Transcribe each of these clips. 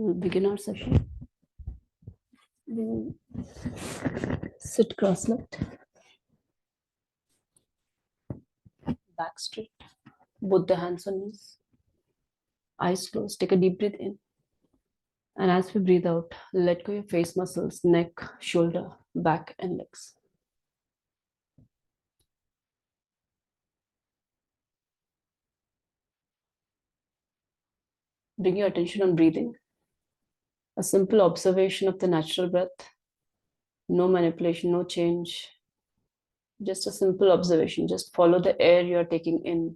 We'll begin our session. We'll sit cross-legged, back straight, both the hands on knees, eyes closed. Take a deep breath in. And as we breathe out, let go your face muscles, neck, shoulder, back, and legs. Bring your attention on breathing. A simple observation of the natural breath. No manipulation, no change. Just a simple observation. Just follow the air you are taking in.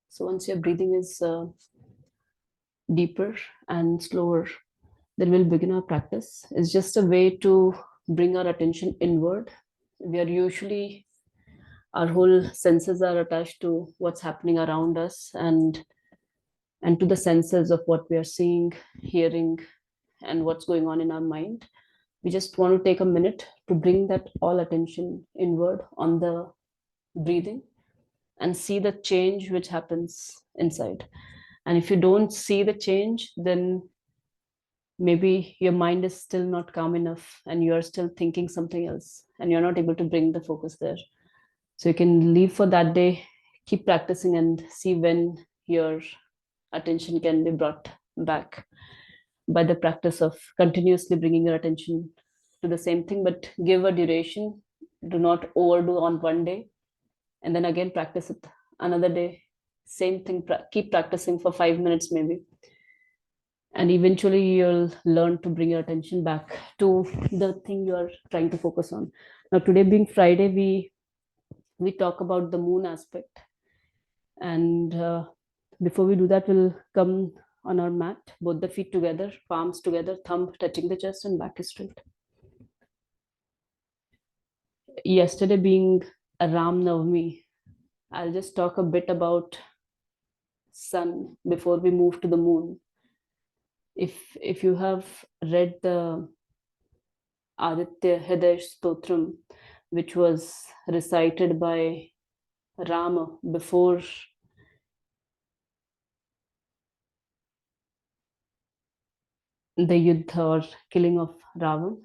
So once your breathing is deeper and slower, then we'll begin our practice. It's just a way to bring our attention inward. We are usually, our whole senses are attached to what's happening around us, and to the senses of what we are seeing, hearing, and what's going on in our mind. We just want to take a minute to bring that all attention inward on the breathing and see the change which happens inside. And if you don't see the change, then maybe your mind is still not calm enough and you are still thinking something else and you're not able to bring the focus there. So you can leave for that day, keep practicing, and see when your attention can be brought back by the practice of continuously bringing your attention to the same thing, but give a duration. Do not overdo on one day and then again practice it another day. Same thing, keep practicing for 5 minutes maybe. And eventually you'll learn to bring your attention back to the thing you are trying to focus on. Now, today being Friday, we talk about the moon aspect. And before we do that, we'll come on our mat, both the feet together, palms together, thumb touching the chest, and back is straight. Yesterday being a Ram Navami, I'll just talk a bit about sun before we move to the moon. If you have read the Aditya Hriday Stotram, which was recited by Rama before the Yuddha or killing of Ravan,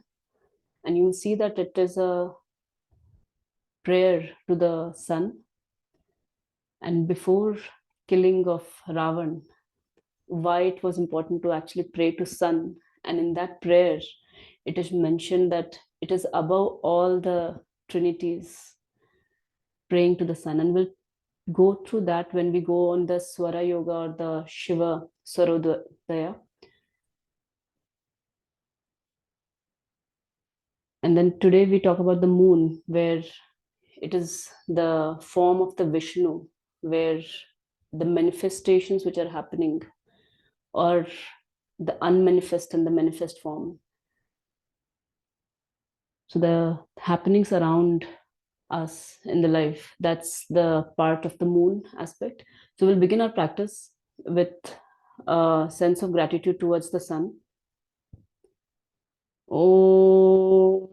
and you'll see that it is a prayer to the sun. And before killing of Ravan, why it was important to actually pray to sun, and in that prayer it is mentioned that it is above all the trinities, praying to the sun. And we'll go through that when we go on the Swara Yoga or the Shiva Swarodaya. And then today we talk about the moon, where it is the form of the Vishnu, where the manifestations which are happening, or the unmanifest and the manifest form, So the happenings around us in the life, that's the part of the moon aspect. So we'll begin our practice with a sense of gratitude towards the sun. Om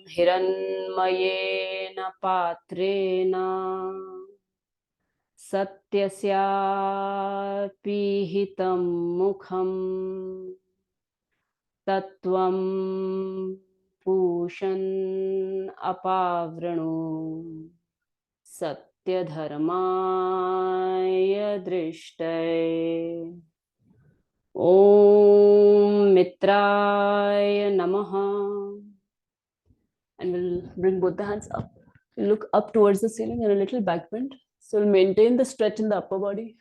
Hiranmayena Patrena Satyasyapi Hitam Mukham Tatvam Pushan Apavrano Satyadharmaya Drishtay. Om Mitraya Namaha. And we'll bring both the hands up. Look up towards the ceiling and a little back bend. So we'll maintain the stretch in the upper body.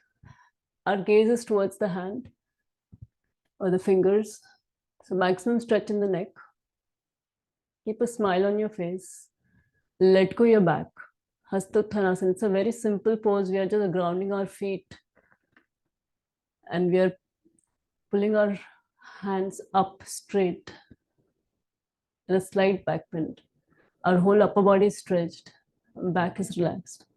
Our gaze is towards the hand or the fingers. So maximum stretch in the neck. Keep a smile on your face. Let go your back. Hastottanasana. It's a very simple pose. We are just grounding our feet and we are pulling our hands up straight and a slight back bend. Our whole upper body is stretched. Back is relaxed.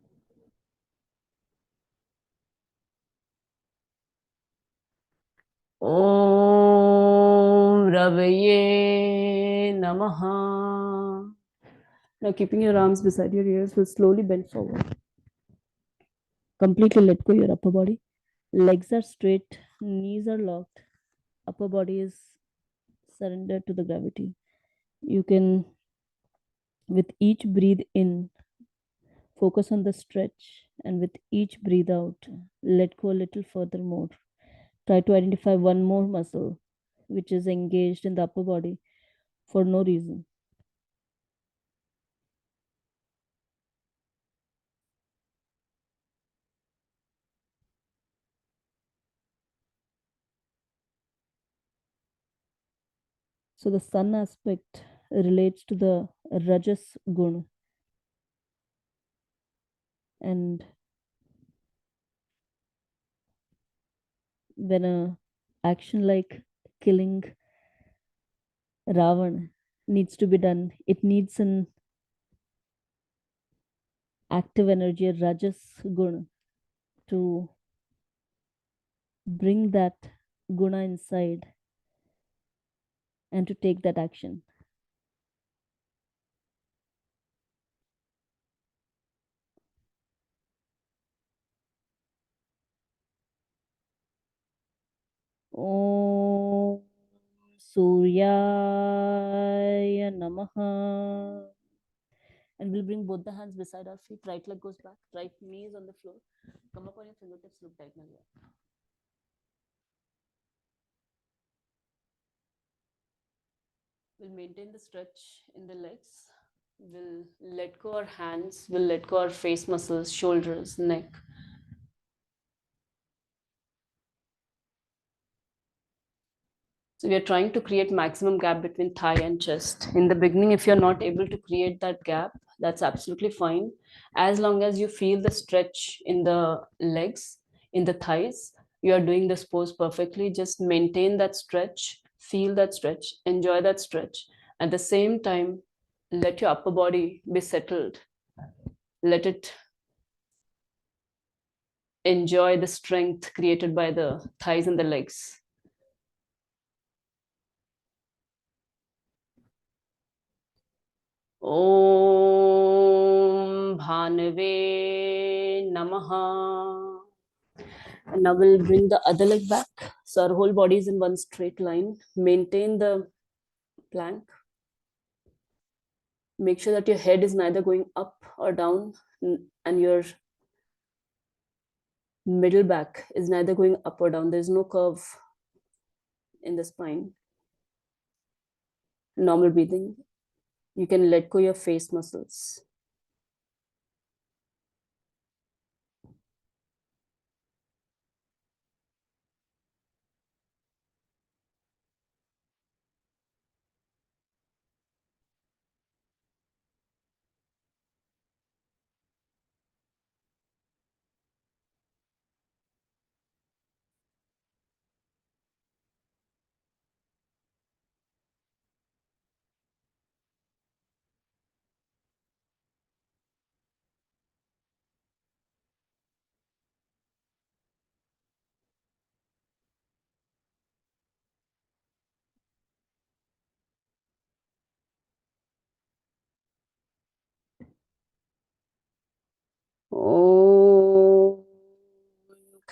Om Ravaye Namaha. Now, keeping your arms beside your ears, will slowly bend forward. Completely let go your upper body. Legs are straight, knees are locked, upper body is surrendered to the gravity. You can, with each breathe in, focus on the stretch, and with each breathe out, let go a little further more. Try to identify one more muscle which is engaged in the upper body for no reason. So the sun aspect relates to the Rajas Gun, and when a action like killing Ravan needs to be done, it needs an active energy, a Rajas Gun, to bring that guna inside and to take that action. Om Surya Namaha. And we'll bring both the hands beside our feet. Right leg goes back, right knee is on the floor. Come up on your fingertips, look diagonally up. We'll maintain the stretch in the legs. We'll let go our hands. We'll let go our face muscles, shoulders, neck. So we are trying to create maximum gap between thigh and chest. In the beginning, if you're not able to create that gap, that's absolutely fine. As long as you feel the stretch in the legs, in the thighs, you are doing this pose perfectly. Just maintain that stretch, feel that stretch, enjoy that stretch. At the same time, let your upper body be settled. Let it enjoy the strength created by the thighs and the legs. Om Bhanave Namaha. And now we'll bring the other leg back. So our whole body is in one straight line. Maintain the plank. Make sure that your head is neither going up or down, and your middle back is neither going up or down. There's no curve in the spine. Normal breathing. You can let go your face muscles.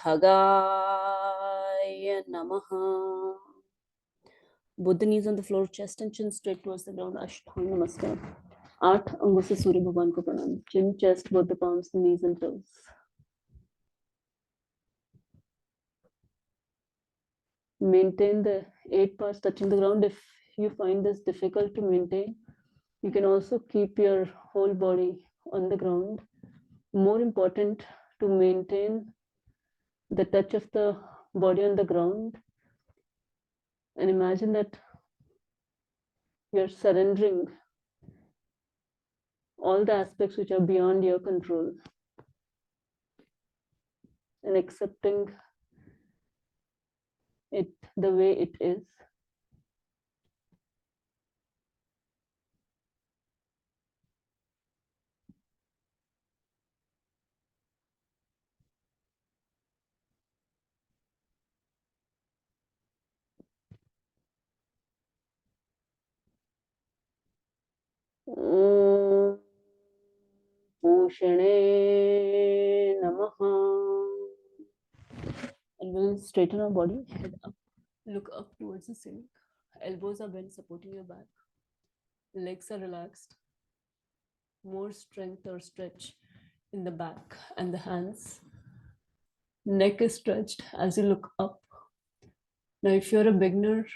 Khagaya Namaha. Both knees on the floor, chest and chin straight towards the ground. Ashtanga Namaskar. 8 अंगों से सूर्य भगवान को प्रणाम. Chin, chest, both the palms, the knees and toes. Maintain the 8 parts touching the ground. If you find this difficult to maintain, you can also keep your whole body on the ground. More important to maintain the touch of the body on the ground, and imagine that you're surrendering all the aspects which are beyond your control and accepting it the way it is. Om Pushane Namaha. And we'll straighten our body, head up, look up towards the ceiling. Elbows are bent, supporting your back. Legs are relaxed. More strength or stretch in the back and the hands. Neck is stretched as you look up. Now, if you're a beginner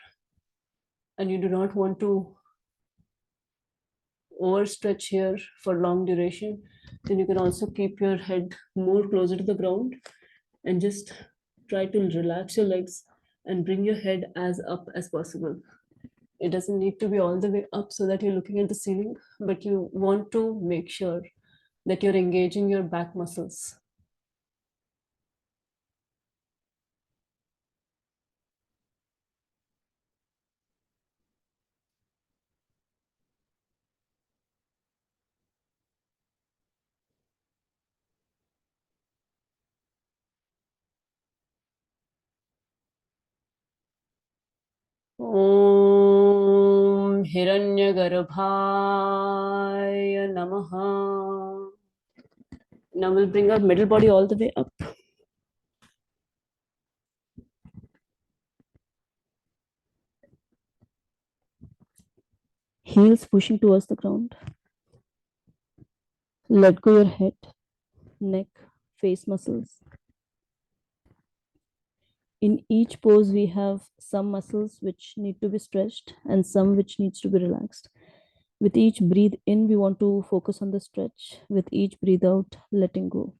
and you do not want to overstretch here for long duration, then you can also keep your head more closer to the ground and just try to relax your legs and bring your head as up as possible. It doesn't need to be all the way up so that you're looking at the ceiling, but you want to make sure that you're engaging your back muscles. Om Hiranyagarbhaya Namaha. Now we'll bring our middle body all the way up. Heels pushing towards the ground. Let go your head, neck, face muscles. In each pose, we have some muscles which need to be stretched and some which needs to be relaxed. With each breathe in, we want to focus on the stretch. With each breathe out, letting go.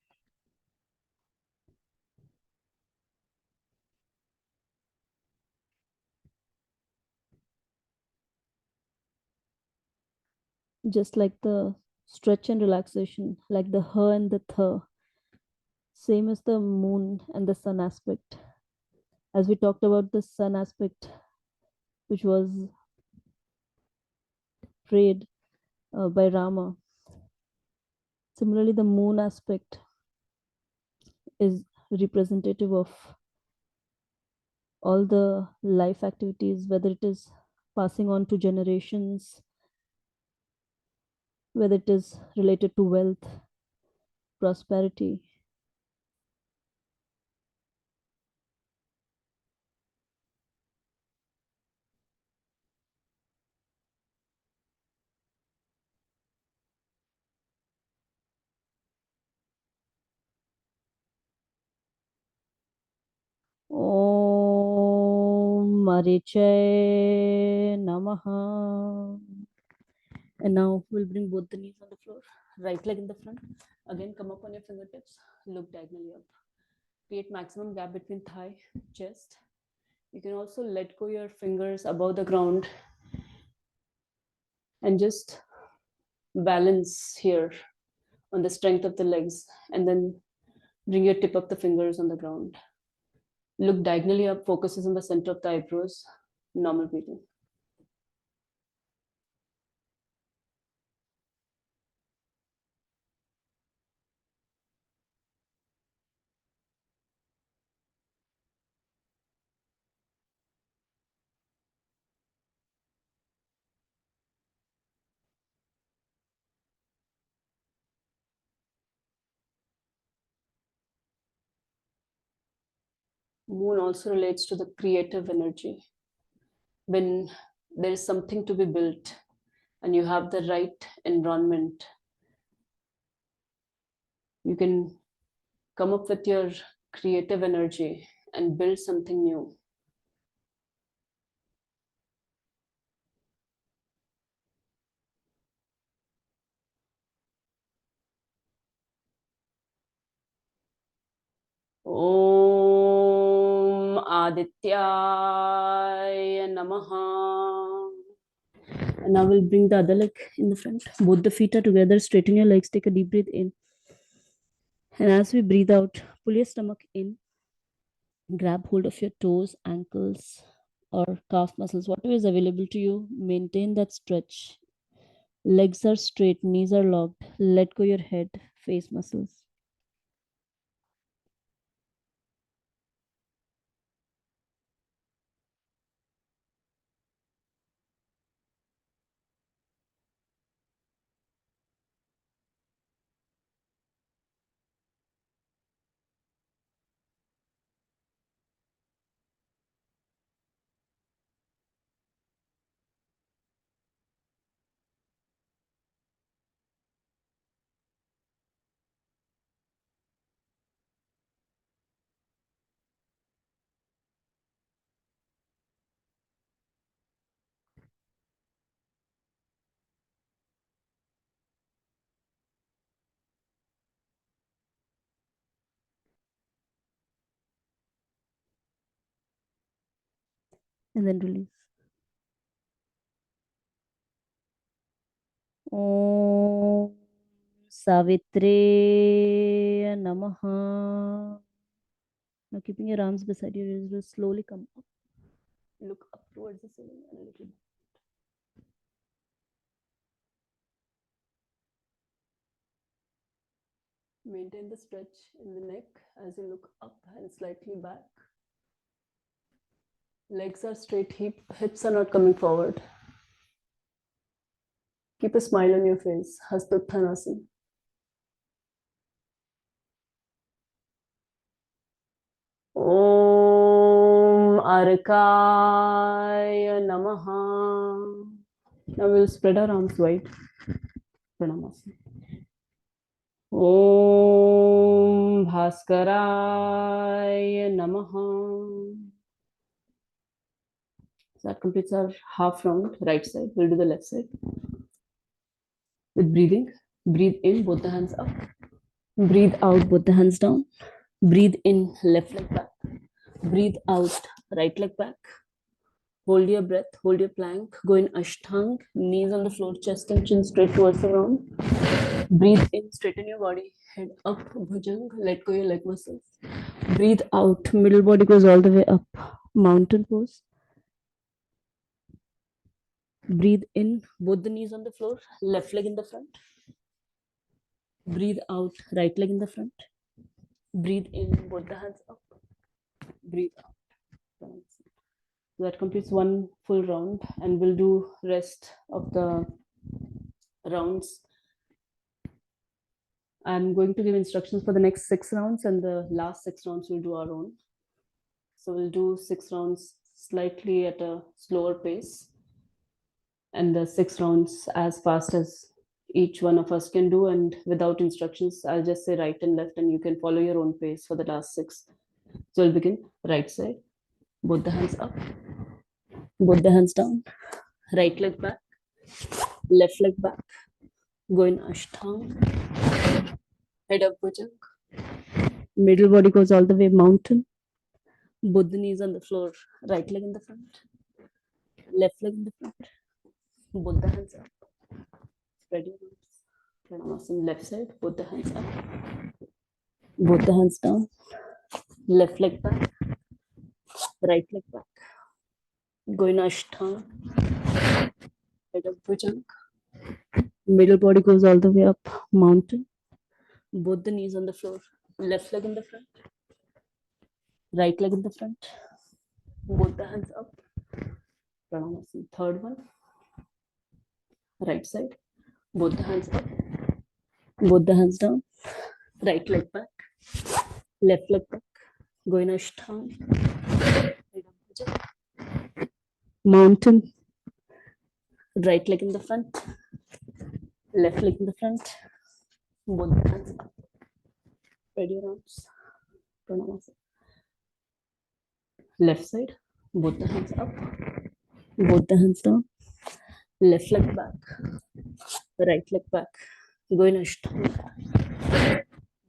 Just like the stretch and relaxation, like the ha and the tha, same as the moon and the sun aspect. As we talked about the sun aspect, which was prayed by Rama. Similarly, the moon aspect is representative of all the life activities, whether it is passing on to generations, whether it is related to wealth, prosperity. Om Mariche Namaha. And now we'll bring both the knees on the floor. Right leg in the front. Again, come up on your fingertips. Look diagonally up. Create maximum gap between thigh, chest. You can also let go your fingers above the ground and just balance here on the strength of the legs, and then bring your tip of the fingers on the ground. Look diagonally up, focuses on the center of the eyebrows. Normal breathing. Moon also relates to the creative energy. When there is something to be built and you have the right environment, you can come up with your creative energy and build something new. Om Adityaya Namaha. And now we'll bring the other leg in the front. Both the feet are together. Straighten your legs. Take a deep breath in. And as we breathe out, pull your stomach in. Grab hold of your toes, ankles, or calf muscles, whatever is available to you. Maintain that stretch. Legs are straight, knees are locked. Let go your head, face muscles. And then release. Om Savitre Namaha. Now keeping your arms beside your ears, will slowly come up. Look up towards the ceiling and a little bit. Maintain the stretch in the neck as you look up and slightly back. Legs are straight, hips are not coming forward. Keep a smile on your face. Hastottanasana. Om Arkaya Namaha. Now we'll spread our arms wide. Pranamasana. Om Bhaskaraya Namaha. So that completes our half round, right side. We'll do the left side. With breathing, breathe in, both the hands up. Breathe out, both the hands down. Breathe in, left leg back. Breathe out, right leg back. Hold your breath, hold your plank. Go in Ashtang, knees on the floor, chest and chin straight towards the ground. Breathe in, straighten your body, head up, bhujang, let go your leg muscles. Breathe out, middle body goes all the way up, mountain pose. Breathe in, both the knees on the floor, left leg in the front. Breathe out, right leg in the front. Breathe in, both the hands up. Breathe out. So that completes one full round, and we'll do rest of the rounds. I'm going to give instructions for the next 6 rounds, and the last 6 rounds we'll do our own. So we'll do 6 rounds slightly at a slower pace, and the 6 rounds as fast as each one of us can do, and without instructions. I'll just say right and left, and you can follow your own pace for the last 6. So we'll begin right side, both the hands up, both the hands down, right leg back, left leg back, go in Ashtang, head up bhujang, middle body goes all the way mountain, both the knees on the floor, right leg in the front, left leg in the front, both the hands up, spread your arms, Pranamasana, left side, both the hands up, both the hands down, left leg back, right leg back, go in Ashtanga, head up bhujang, middle body goes all the way up, mountain, both the knees on the floor, left leg in the front, right leg in the front, both the hands up, Pranamasana, third one, right side, both the hands up, both the hands down, right leg back, left leg back, Goinashtham. Mountain. Right leg in the front. Left leg in the front. Both the hands up. Spread your arms. Pranamasa. Left side. Both the hands up. Both the hands down. Left leg back. Right leg back. Goinashtham.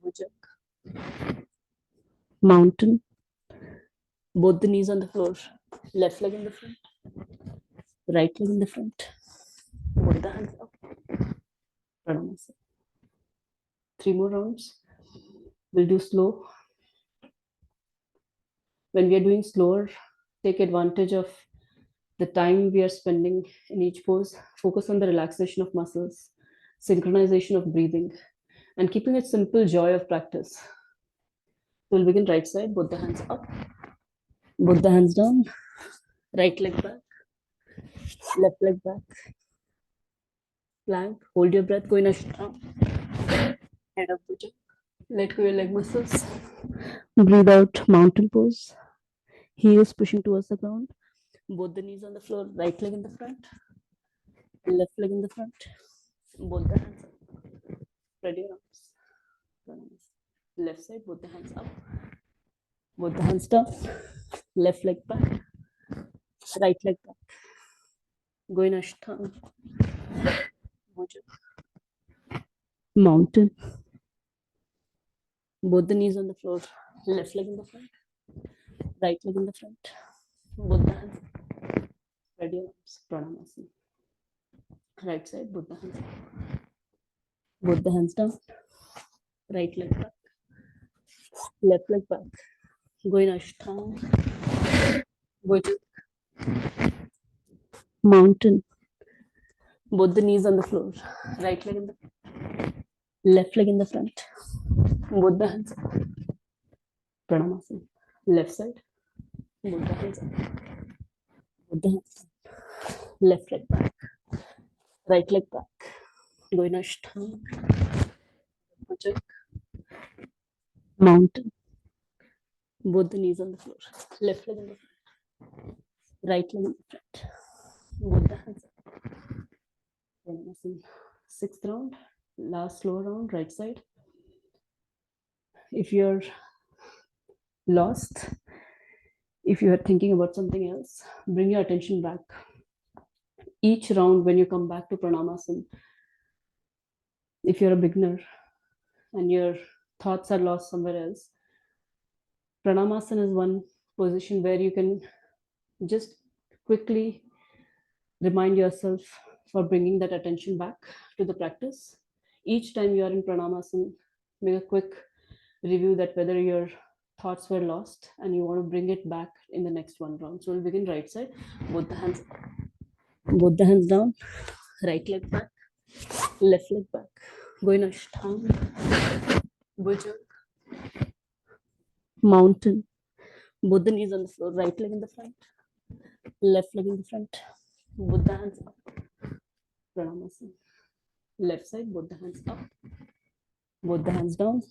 Bhujang. Mountain. Both the knees on the floor. Left leg in the front. Right leg in the front. Both the hands up. Pranamasa. 3 more rounds. We'll do slow. When we are doing slower, take advantage of the time we are spending in each pose. Focus on the relaxation of muscles, synchronization of breathing, and keeping it simple joy of practice. So we'll begin right side, both the hands up, both the hands down, right leg back, left leg back, plank, hold your breath, go in a strong, head up, bhujang. Let go your leg muscles. Breathe out, mountain pose. Heels pushing towards the ground. Both the knees on the floor, right leg in the front, left leg in the front. Both the hands up. Spread your arms. Left side, both the hands up. Both the hands down. Left leg back. Right leg back. Go in Ashtanga. Mountain. Both the knees on the floor. Left leg in the front. Right leg in the front. Both the hands up. Spread your arms. Pranamasana. Right side, both the hands up. Both the hands down. Right leg back. Left leg back. Go in Ashtanga. Mountain. Both the knees on the floor. Right leg in the left leg in the front. Both the hands up. Pranamasana. Left side. Both the hands up. Both the hands up. Left leg back. Right leg back. Go in Ashtanga. Mountain. Both the knees on the floor. Left leg in the front. Right leg in the front. Both the hands up. Pranamasa. Sixth round. Last slow round. Right side. If you're lost, if you are thinking about something else, bring your attention back. Each round, when you come back to Pranamasana, if you're a beginner and your thoughts are lost somewhere else, Pranamasana is one position where you can just quickly remind yourself for bringing that attention back to the practice. Each time you are in Pranamasana, make a quick review that whether your thoughts were lost and you want to bring it back in the next one round. So we'll begin right side, both the hands down, right leg back, left leg back. Go in Ashtanga, Bhujang, Mountain. Both the knees on the floor, right leg in the front, left leg in the front. Both the hands up. Pranamasana. Left side, both the hands up, both the hands down,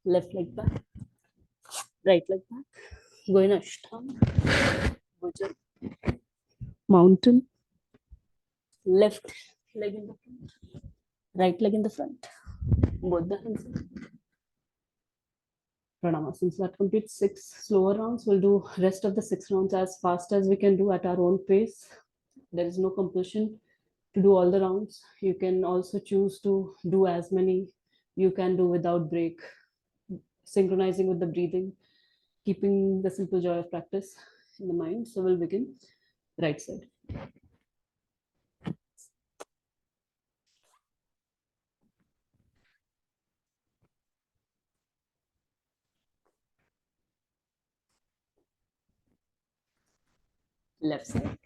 left leg back, right leg back. Go in Ashtanga, Bhujang, Mountain. Left leg in the front, right leg in the front. Both the hands up. Pranamasana. So that completes 6 slower rounds. We'll do rest of the 6 rounds as fast as we can do at our own pace. There is no compulsion to do all the rounds. You can also choose to do as many you can do without break, synchronizing with the breathing, keeping the simple joy of practice in the mind. So we'll begin right side. Left side.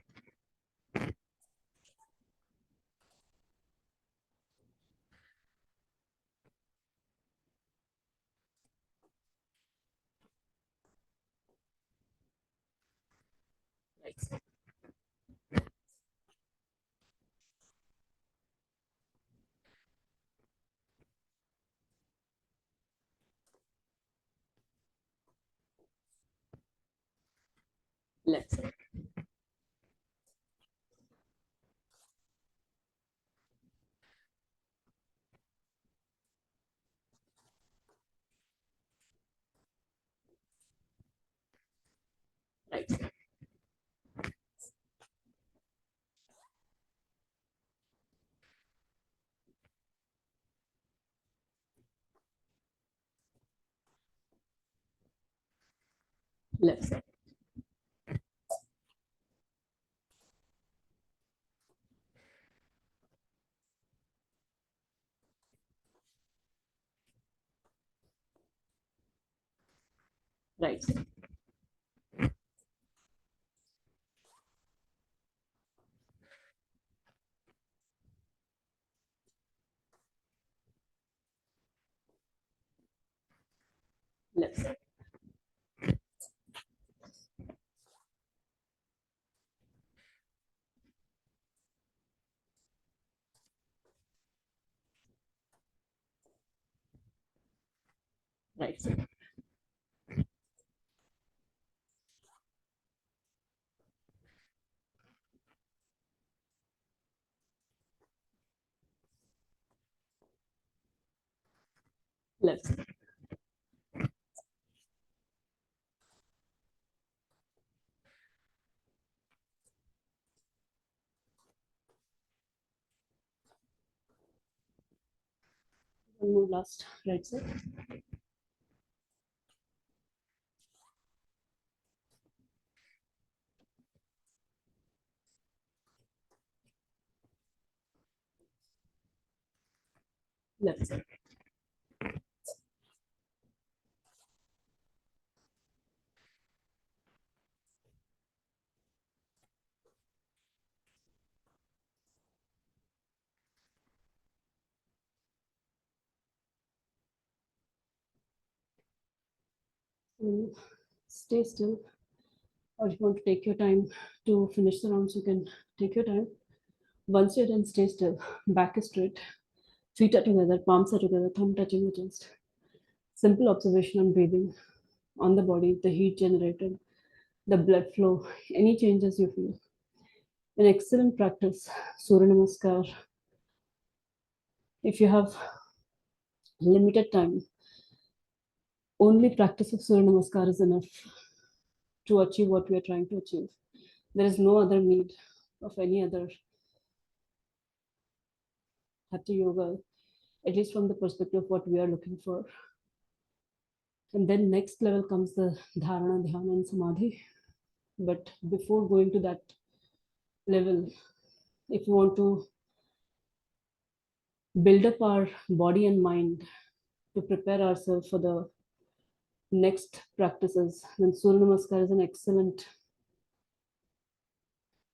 Right side. left side, right side, left side, right side, left side, right side. Left side. One more last, right side, left side. Mm, stay still, or if you want to take your time to finish the rounds, you can take your time. Once you're done, stay still. Back is straight, feet are together, palms are together, thumb touching the chest. Simple observation on breathing, on the body, the heat generated, the blood flow, any changes you feel. An excellent practice, Surya Namaskar. If you have limited time, only practice of Surya Namaskar is enough to achieve what we are trying to achieve. There is no other need of any other Hatha Yoga, at least from the perspective of what we are looking for. And then next level comes the Dharana, Dhyana, and Samadhi. But before going to that level, if you want to build up our body and mind to prepare ourselves for the next practices, then Surya Namaskar is an excellent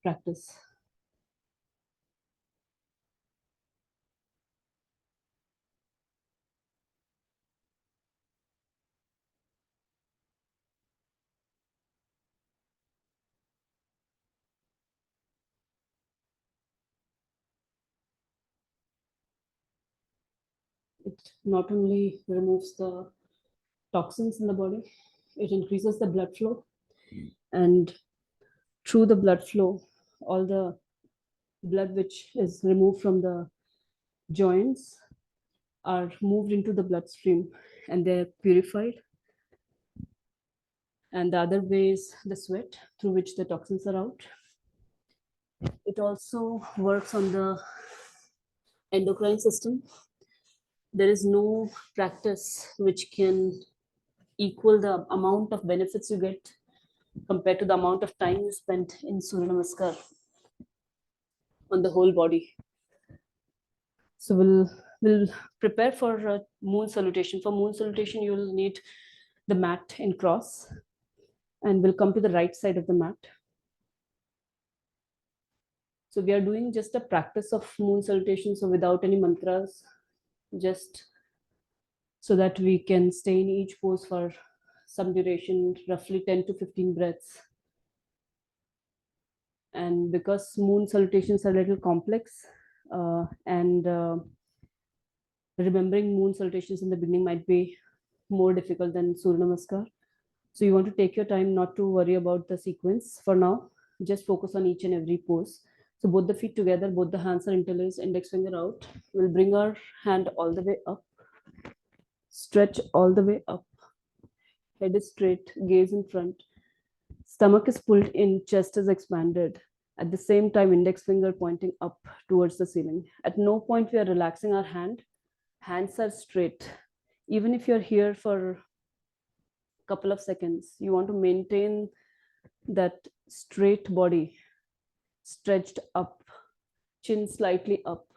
practice. It not only removes the toxins in the body, it increases the blood flow, and through the blood flow, all the blood which is removed from the joints are moved into the bloodstream and they're purified. And the other way is the sweat through which the toxins are out. It also works on the endocrine system. There is no practice which can equal the amount of benefits you get compared to the amount of time you spent in Surya Namaskar on the whole body. So we'll prepare for moon salutation. For moon salutation, you'll need the mat in cross, and we'll come to the right side of the mat. So we are doing just a practice of moon salutation, so without any mantras, just so that we can stay in each pose for some duration, roughly 10 to 15 breaths. And because moon salutations are a little complex, and remembering moon salutations in the beginning might be more difficult than Surya Namaskar, So you want to take your time, not to worry about the sequence for now. Just focus on each and every pose. So both the feet together, both the hands are interlaced, index finger out. We'll bring our hand all the way up, stretch all the way up, head is straight, gaze in front. Stomach is pulled in, chest is expanded. At the same time, index finger pointing up towards the ceiling. At no point we are relaxing our hand. Hands are straight. Even if you're here for a couple of seconds, you want to maintain that straight body, stretched up, chin slightly up.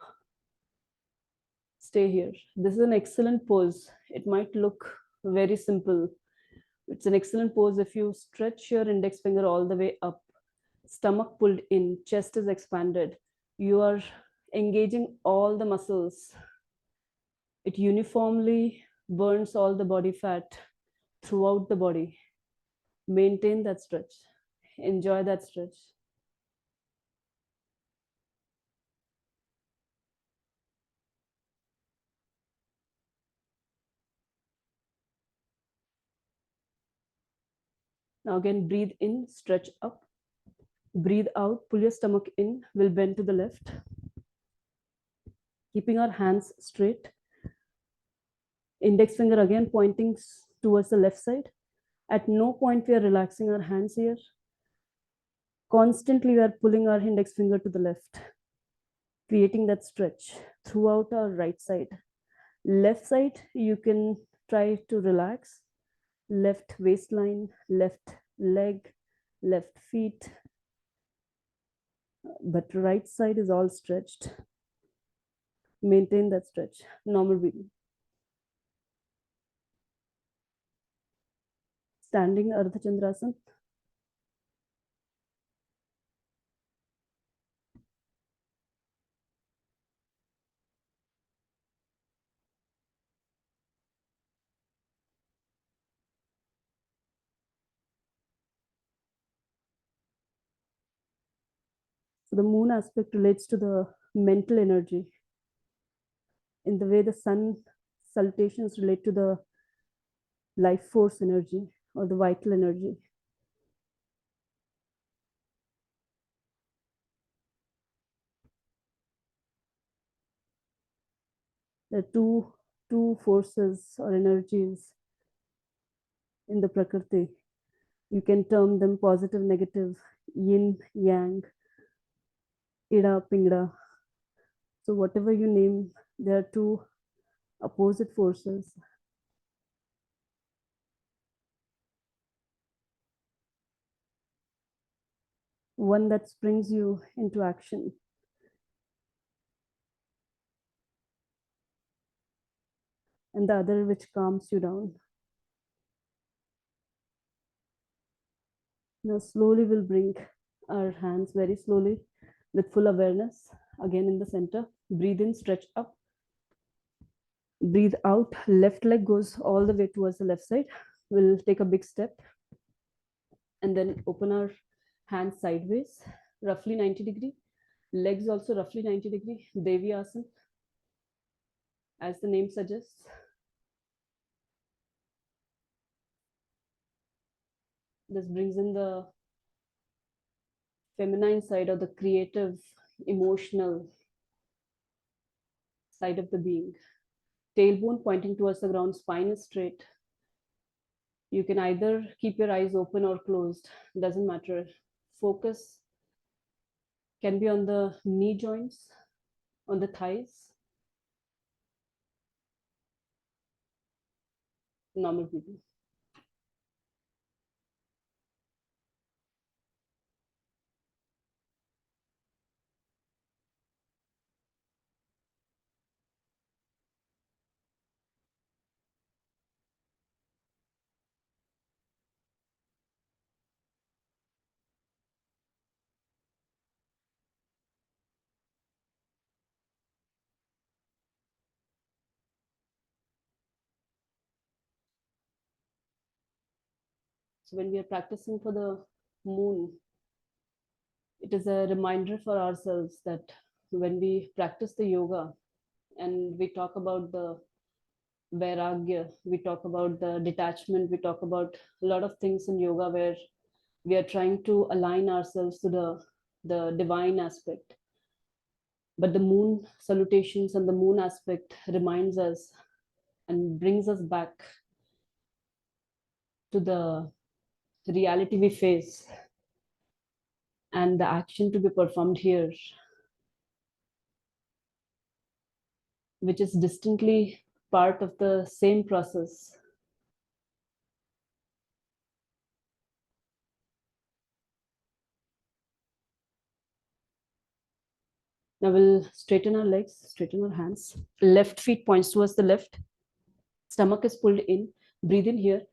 Stay here. This is an excellent pose. It might look very simple. It's an excellent pose if you stretch your index finger all the way up, stomach pulled in, chest is expanded. You are engaging all the muscles. It uniformly burns all the body fat throughout the body. Maintain that stretch. Enjoy that stretch. Now again, breathe in, stretch up. Breathe out, pull your stomach in, we'll bend to the left. Keeping our hands straight. Index finger again pointing towards the left side. At no point we are relaxing our hands here. Constantly we are pulling our index finger to the left, creating that stretch throughout our right side. Left side, you can try to relax. Left waistline, left leg, left feet. But right side is all stretched. Maintain that stretch. Normal breathing. Standing Ardha Chandrasana. So the moon aspect relates to the mental energy in the way the sun salutations relate to the life force energy or the vital energy. There are two forces or energies in the Prakriti. You can term them positive, negative, yin, yang, ida, pingda. So whatever you name, there are two opposite forces. One that springs you into action, and the other which calms you down. Now slowly we'll bring our hands very slowly with full awareness again in the center. Breathe in, stretch up. Breathe out, left leg goes all the way towards the left side. We'll take a big step and then open our hands sideways, roughly 90-degree. Legs also roughly 90-degree. Devi Asana, as the name suggests. This brings in the feminine side or the creative, emotional side of the being. Tailbone pointing towards the ground, spine is straight. You can either keep your eyes open or closed, doesn't matter. Focus can be on the knee joints, on the thighs. Normal breathing. So when we are practicing for the moon, it is a reminder for ourselves that when we practice the yoga and we talk about the vairagya, we talk about the detachment, we talk about a lot of things in yoga where we are trying to align ourselves to the divine aspect. But the moon salutations and the moon aspect reminds us and brings us back to the reality we face and the action to be performed here, which is distinctly part of the same process. Now we'll straighten our legs, straighten our hands. Left feet points towards the left. Stomach is pulled in. Breathe in here.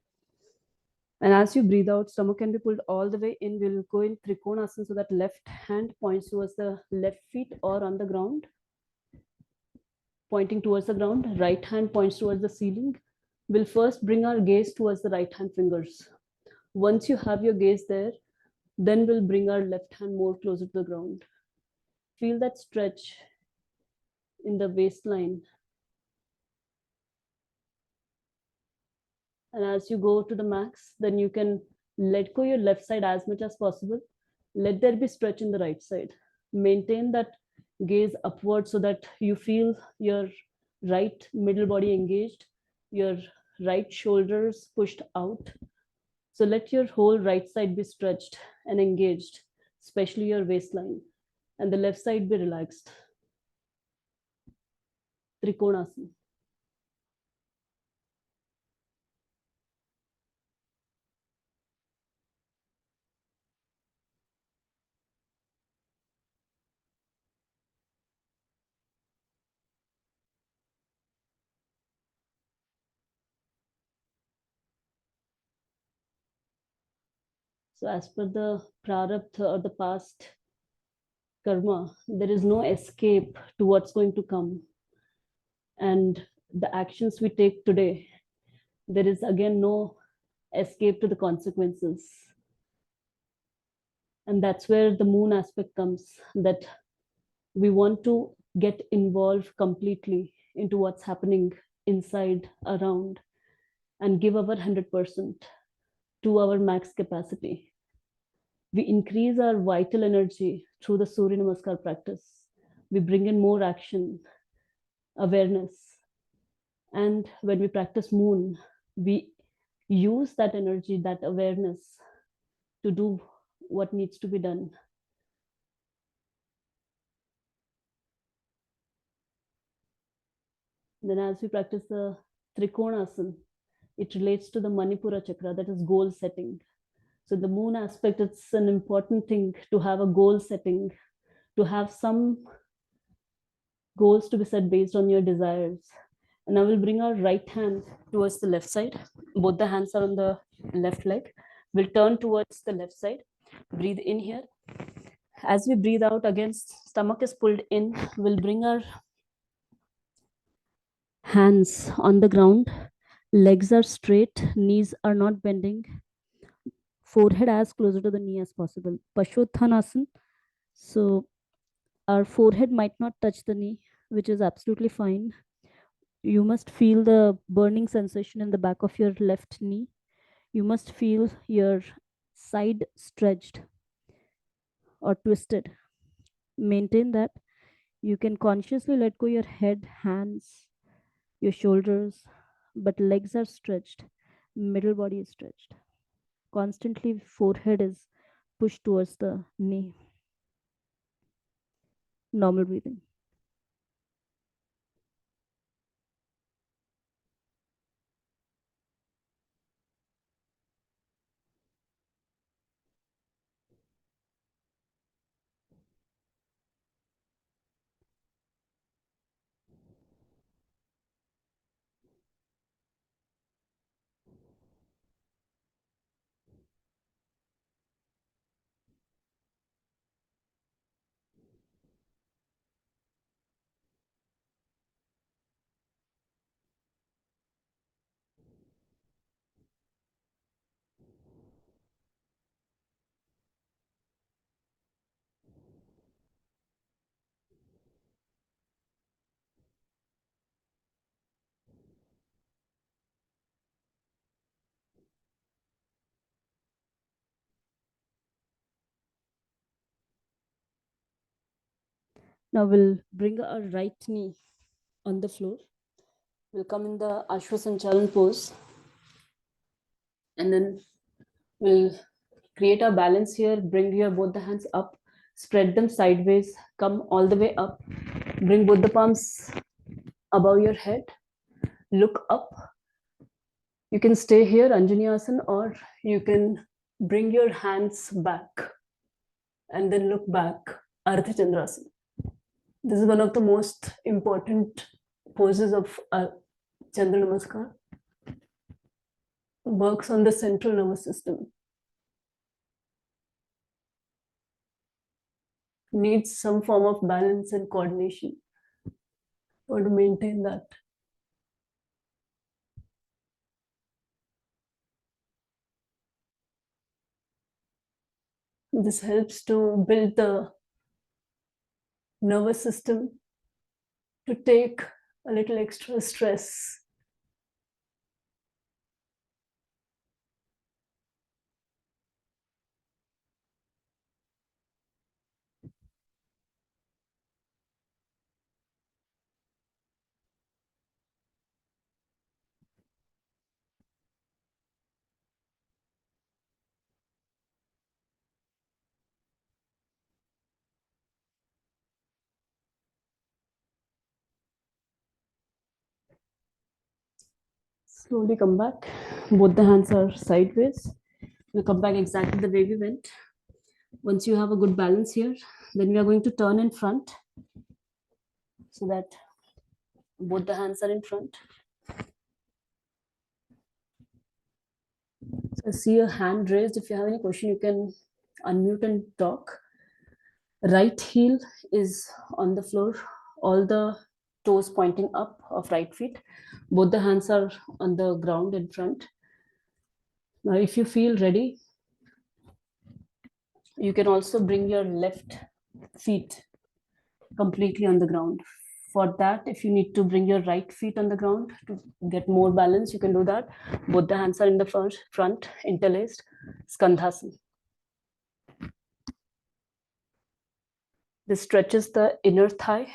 And as you breathe out, stomach can be pulled all the way in. We'll go in Trikonasana so that left hand points towards the left feet or on the ground, pointing towards the ground. Right hand points towards the ceiling. We'll first bring our gaze towards the right hand fingers. Once you have your gaze there, then we'll bring our left hand more closer to the ground. Feel that stretch in the waistline. And as you go to the max, then you can let go your left side as much as possible. Let there be stretch in the right side. Maintain that gaze upward so that you feel your right middle body engaged, your right shoulders pushed out. So let your whole right side be stretched and engaged, especially your waistline, and the left side be relaxed. Trikonasana. So as per the prarabdha or the past karma, there is no escape to what's going to come. And the actions we take today, there is again no escape to the consequences. And that's where the moon aspect comes, that we want to get involved completely into what's happening inside, around, and give our 100% to our max capacity. We increase our vital energy through the Surya Namaskar practice. We bring in more action, awareness. And when we practice moon, we use that energy, that awareness to do what needs to be done. Then, as we practice the Trikonasana, it relates to the Manipura chakra, that is goal setting. So, the moon aspect, it's an important thing to have a goal setting, to have some goals to be set based on your desires. And I will bring our right hand towards the left side. Both the hands are on the left leg. We'll turn towards the left side. Breathe in here. As we breathe out, again, stomach is pulled in. We'll bring our hands on the ground. Legs are straight. Knees are not bending. Forehead as closer to the knee as possible. Pashottanasana. So our forehead might not touch the knee, which is absolutely fine. You must feel the burning sensation in the back of your left knee. You must feel your side stretched or twisted. Maintain that. You can consciously let go your head, hands, your shoulders, but legs are stretched, middle body is stretched. Constantly, forehead is pushed towards the knee. Normal breathing. Now we'll bring our right knee on the floor. We'll come in the Ashwasanchalan pose, and then we'll create our balance here. Bring your both the hands up, spread them sideways, come all the way up. Bring both the palms above your head. Look up. You can stay here, Anjani Asana, or you can bring your hands back and then look back, Ardha Chandrasana. This is one of the most important poses of Chandra Namaskar. Works on the central nervous system. Needs some form of balance and coordination or to maintain that. This helps to build the nervous system to take a little extra stress. Slowly come back. Both the hands are sideways. We'll come back exactly the way we went. Once you have a good balance here, then we are going to turn in front so that both the hands are in front. So I see a hand raised. If you have any question, you can unmute and talk. Right heel is on the floor, all the toes pointing up of right feet. Both the hands are on the ground in front. Now, if you feel ready, you can also bring your left feet completely on the ground. For that, if you need to bring your right feet on the ground to get more balance, you can do that. Both the hands are in the front interlaced, Skandhasana. This stretches the inner thigh.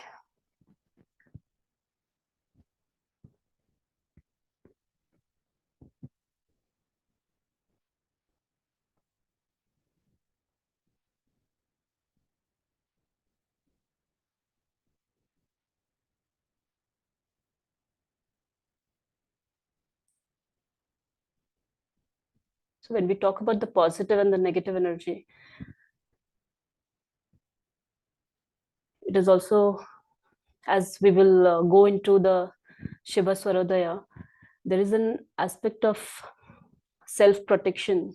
So when we talk about the positive and the negative energy, it is also, as we will go into the Shiva Swarodaya, there is an aspect of self-protection,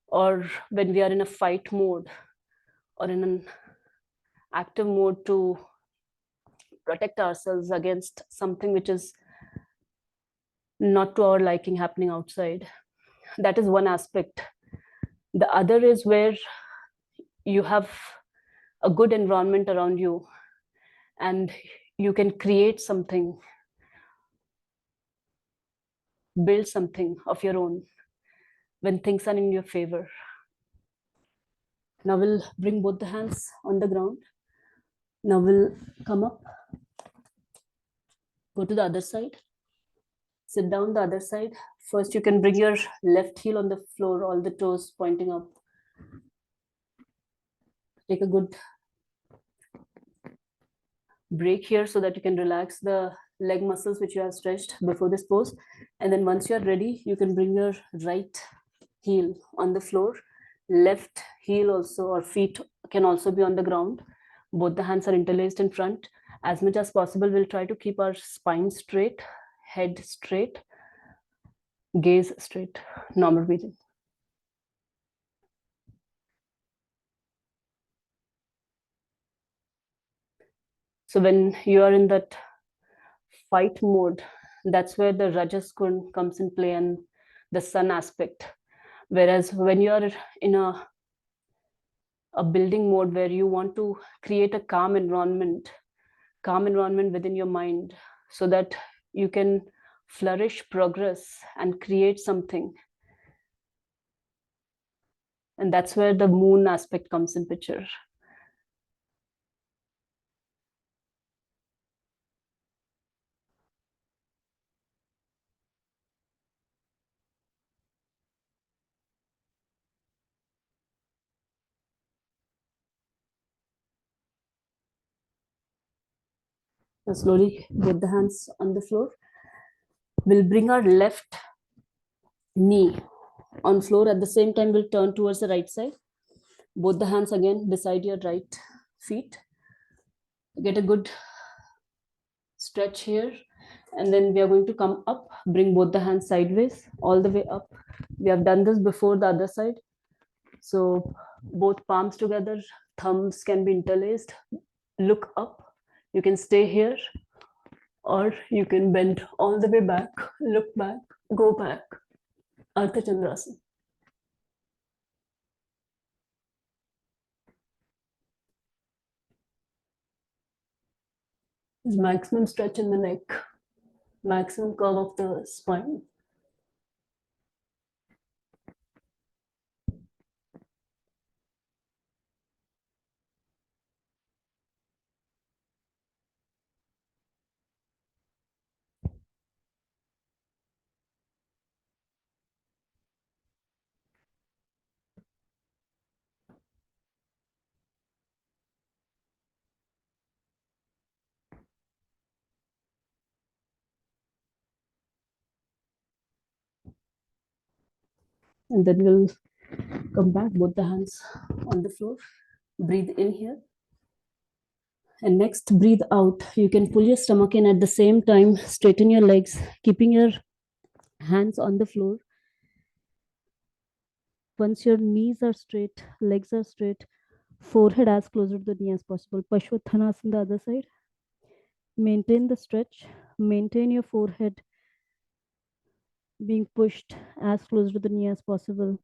or when we are in a fight mode or in an active mode to protect ourselves against something which is not to our liking happening outside. That is one aspect. The other is where you have a good environment around you and you can create something, build something of your own when things are in your favor. Now we'll bring both the hands on the ground. Now we'll come up, go to the other side, sit down the other side. First, you can bring your left heel on the floor, all the toes pointing up. Take a good break here so that you can relax the leg muscles which you have stretched before this pose. And then once you're ready, you can bring your right heel on the floor. Left heel also, or feet can also be on the ground. Both the hands are interlaced in front. As much as possible, we'll try to keep our spine straight, head straight, gaze straight, normal breathing. So when you are in that fight mode, that's where the Rajas Kun comes in play and the sun aspect. Whereas when you are in a building mode where you want to create a calm environment within your mind so that you can flourish, progress, and create something. And that's where the moon aspect comes in picture. Now slowly both the hands on the floor. We'll bring our left knee on floor. At the same time, we'll turn towards the right side. Both the hands again beside your right feet. Get a good stretch here. And then we are going to come up, bring both the hands sideways, all the way up. We have done this before the other side. So both palms together, thumbs can be interlaced. Look up. You can stay here, or you can bend all the way back, look back, go back. Ardha Chandrasana. Is maximum stretch in the neck, maximum curve of the spine. And then we'll come back, both the hands on the floor. Breathe in here. And next, breathe out. You can pull your stomach in at the same time, straighten your legs, keeping your hands on the floor. Once your knees are straight, legs are straight, forehead as closer to the knee as possible. Pashwattanasana, the other side. Maintain the stretch. Maintain your forehead being pushed as close to the knee as possible.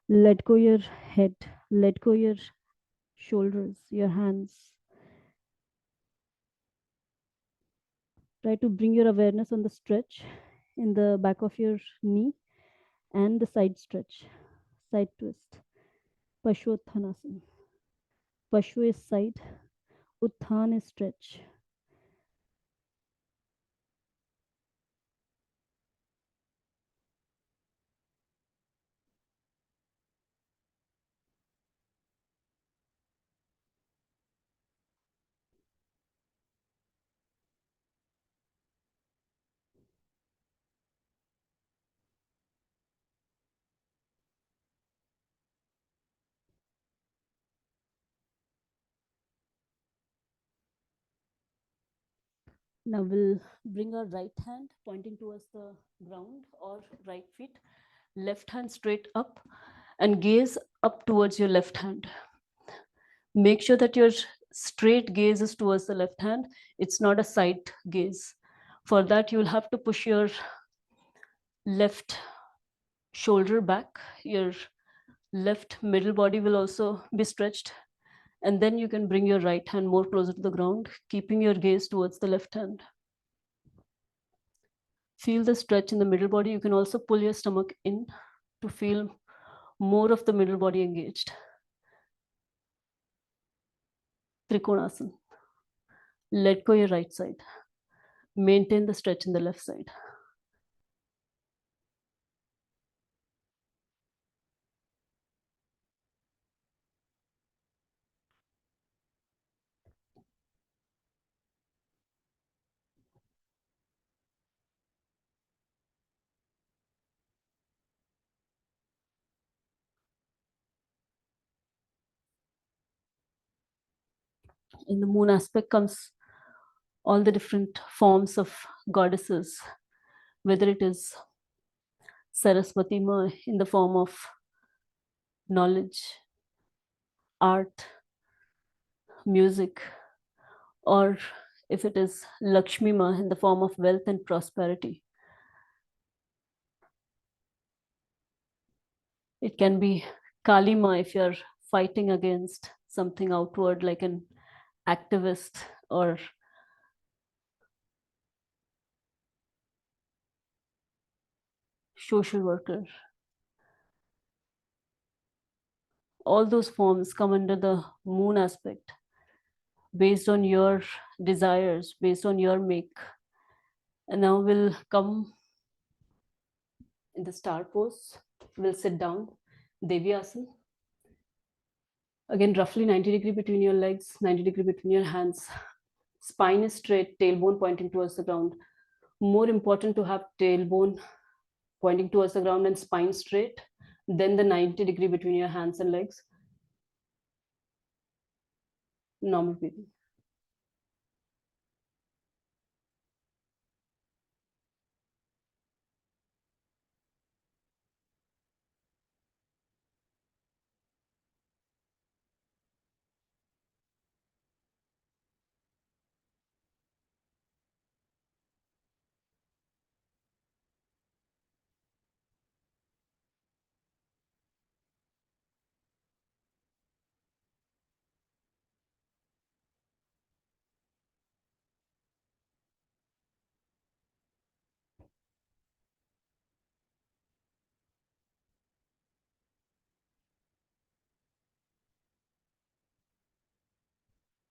Let go your head. Let go your shoulders, your hands. Try to bring your awareness on the stretch in the back of your knee and the side stretch, side twist. Pashwattanasana. Pashwa is side, Utthana is stretch. Now we'll bring our right hand pointing towards the ground or right feet, left hand straight up, and gaze up towards your left hand. Make sure that your straight gaze is towards the left hand. It's not a side gaze. For that, you'll have to push your left shoulder back. Your left middle body will also be stretched. And then you can bring your right hand more closer to the ground, keeping your gaze towards the left hand. Feel the stretch in the middle body. You can also pull your stomach in to feel more of the middle body engaged. Trikonasana. Let go your right side. Maintain the stretch in the left side. In the moon aspect comes all the different forms of goddesses, whether it is Saraswati Ma in the form of knowledge, art, music, or if it is Lakshmi Ma in the form of wealth and prosperity. It can be Kali Ma if you're fighting against something outward like an activist or social worker. All those forms come under the moon aspect based on your desires, based on your make. And now we'll come in the star pose. We'll sit down, Devi Asana. Again, roughly 90 degrees between your legs, 90 degrees between your hands. Spine is straight, tailbone pointing towards the ground. More important to have tailbone pointing towards the ground and spine straight than the 90-degree between your hands and legs. Normal breathing.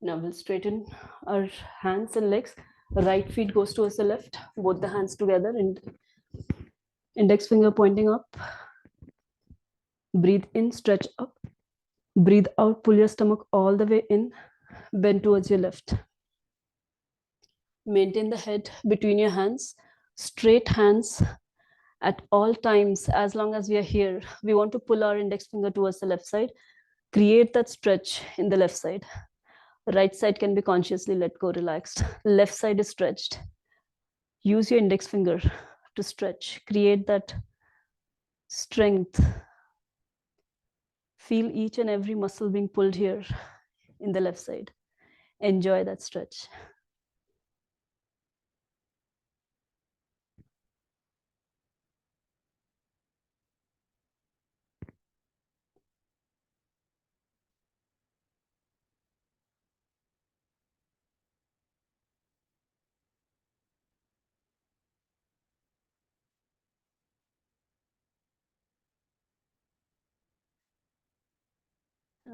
Now we'll straighten our hands and legs. Right feet goes towards the left, both the hands together, and index finger pointing up. Breathe in, stretch up. Breathe out, pull your stomach all the way in, bend towards your left. Maintain the head between your hands, straight hands at all times. As long as we are here, we want to pull our index finger towards the left side, create that stretch in the left side. Right side can be consciously let go, relaxed. Left side is stretched. Use your index finger to stretch, create that strength. Feel each and every muscle being pulled here in the left side. Enjoy that stretch.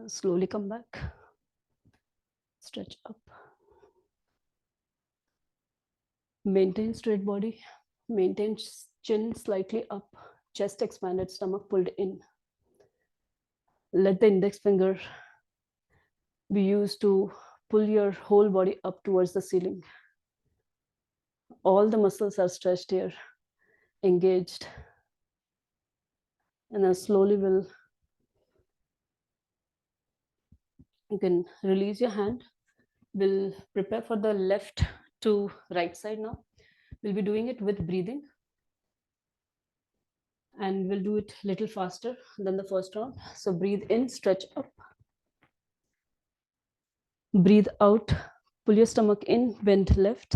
Slowly come back. Stretch up. Maintain straight body. Maintain chin slightly up. Chest expanded, stomach pulled in. Let the index finger be used to pull your whole body up towards the ceiling. All the muscles are stretched here, engaged. And then slowly you can release your hand. We'll prepare for the left to right side now. We'll be doing it with breathing. And we'll do it a little faster than the first round. So breathe in, stretch up. Breathe out, pull your stomach in, bend left.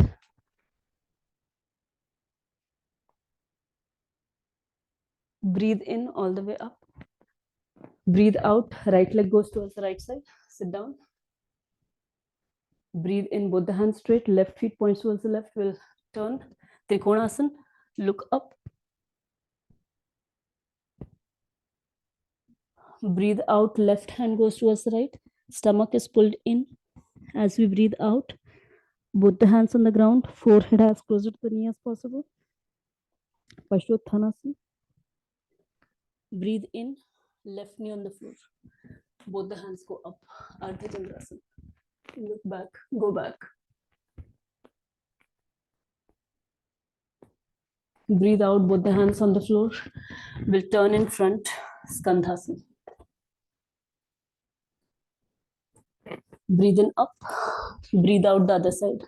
Breathe in all the way up. Breathe out, right leg goes towards the right side. Sit down. Breathe in, both the hands straight, left feet points towards the left. We'll turn, Trikonasana, look up. Breathe out, left hand goes towards the right. Stomach is pulled in as we breathe out. Both the hands on the ground, forehead as closer to the knee as possible. Paschimottanasana. Breathe in, left knee on the floor. Both the hands go up. Ardha Chandrasana. Look back, go back. Breathe out, both the hands on the floor. We'll turn in front, Skandhasana. Breathe in up, breathe out the other side.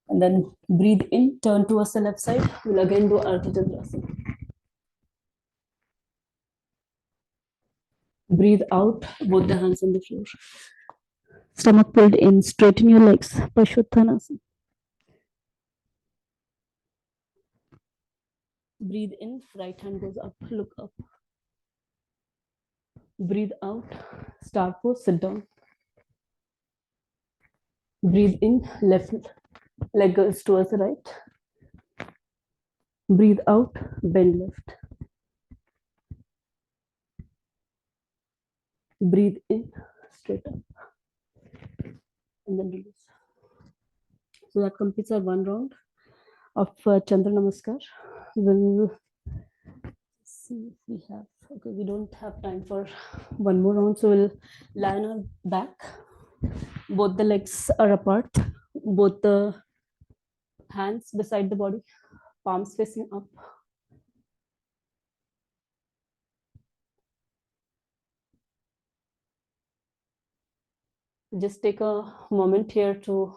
And then breathe in, turn towards the left side. We'll again do Ardha Chandrasana. Breathe out, both the hands on the floor. Stomach pulled in, straighten your legs, Paschimottanasana. Breathe in, right hand goes up, look up. Breathe out, start pose, sit down. Breathe in, left leg goes towards the right. Breathe out, bend left. Breathe in, straight up. And then release. So that completes our one round of Chandra Namaskar. We'll see if we have, okay, we don't have time for one more round. So we'll lie on our back. Both the legs are apart, both the hands beside the body, palms facing up. Just take a moment here to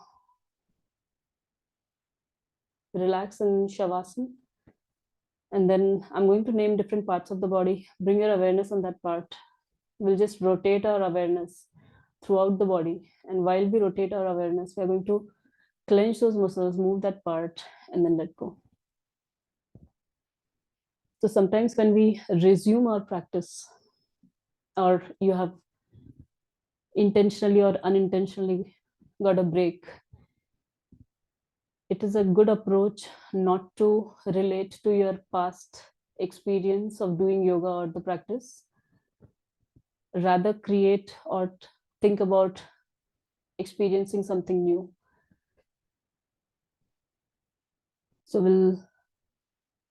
relax in Shavasana. And then I'm going to name different parts of the body. Bring your awareness on that part. We'll just rotate our awareness throughout the body. And while we rotate our awareness, we're going to clench those muscles, move that part, and then let go. So sometimes when we resume our practice, or you have intentionally or unintentionally got a break, it is a good approach not to relate to your past experience of doing yoga or the practice, rather create or think about experiencing something new. So we'll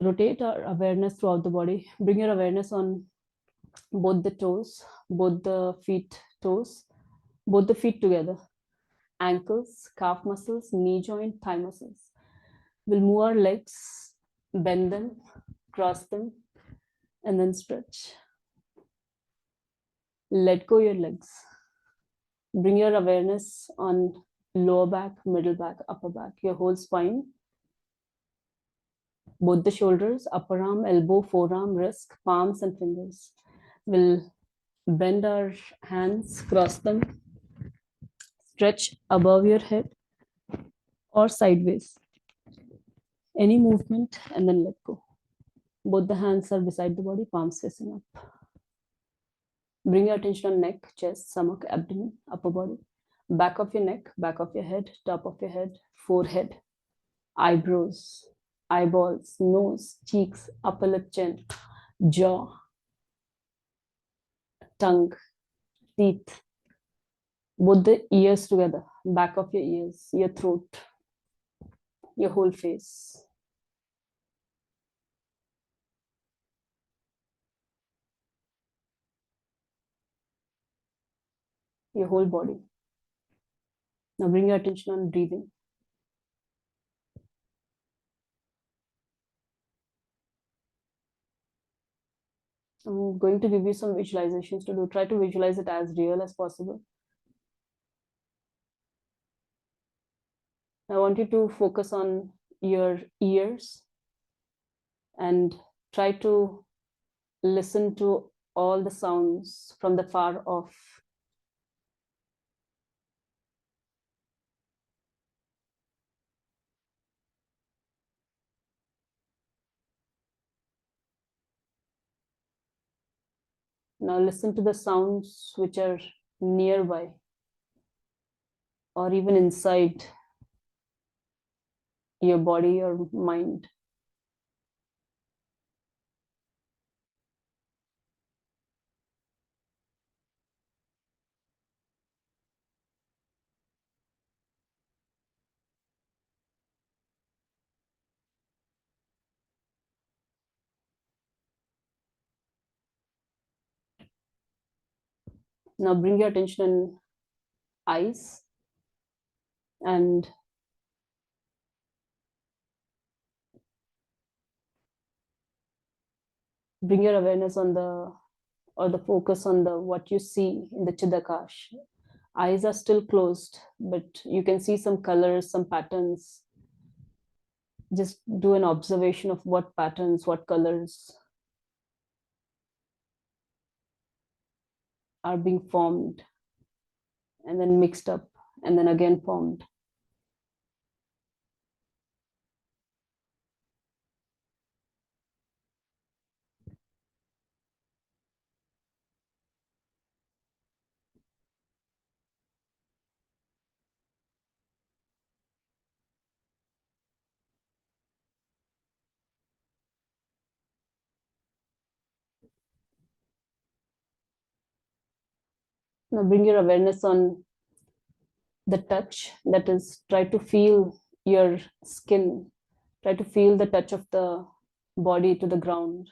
rotate our awareness throughout the body. Bring your awareness on both the toes, both the feet toes, both the feet together, ankles, calf muscles, knee joint, thigh muscles. We'll move our legs, bend them, cross them, and then stretch. Let go your legs. Bring your awareness on lower back, middle back, upper back, your whole spine, both the shoulders, upper arm, elbow, forearm, wrist, palms, and fingers. We'll bend our hands, cross them, stretch above your head or sideways. Any movement, and then let go. Both the hands are beside the body, palms facing up. Bring your attention on neck, chest, stomach, abdomen, upper body, back of your neck, back of your head, top of your head, forehead, eyebrows, eyeballs, nose, cheeks, upper lip, chin, jaw, tongue, teeth, both the ears together, back of your ears, your throat, your whole face, your whole body. Now bring your attention on breathing. I'm going to give you some visualizations to do. Try to visualize it as real as possible. I want you to focus on your ears and try to listen to all the sounds from the far off. Now listen to the sounds which are nearby or even inside your body or mind. Now bring your attention on eyes and bring your awareness on the or the focus on the what you see in the Chidakash. Eyes are still closed, but you can see some colors, some patterns. Just do an observation of what patterns, what colors are being formed and then mixed up and then again formed. Now bring your awareness on the touch, that is, try to feel your skin, try to feel the touch of the body to the ground.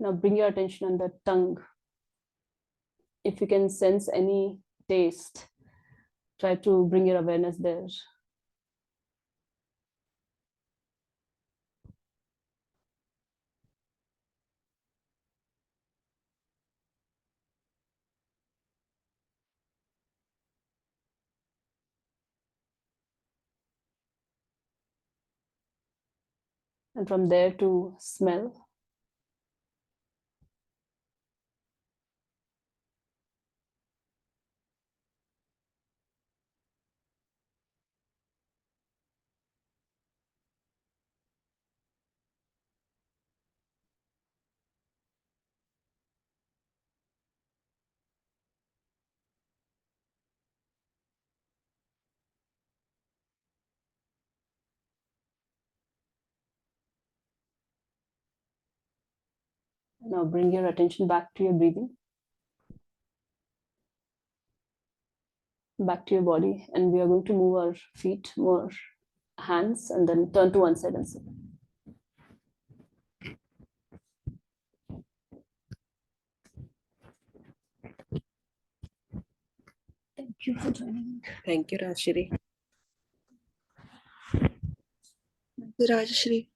Now bring your attention on the tongue. If you can sense any taste, try to bring your awareness there. And from there to smell. Now bring your attention back to your breathing, back to your body, and we are going to move our feet, more hands, and then turn to one side and sit. Thank you for joining. Thank you, Rajshri. Rajshri.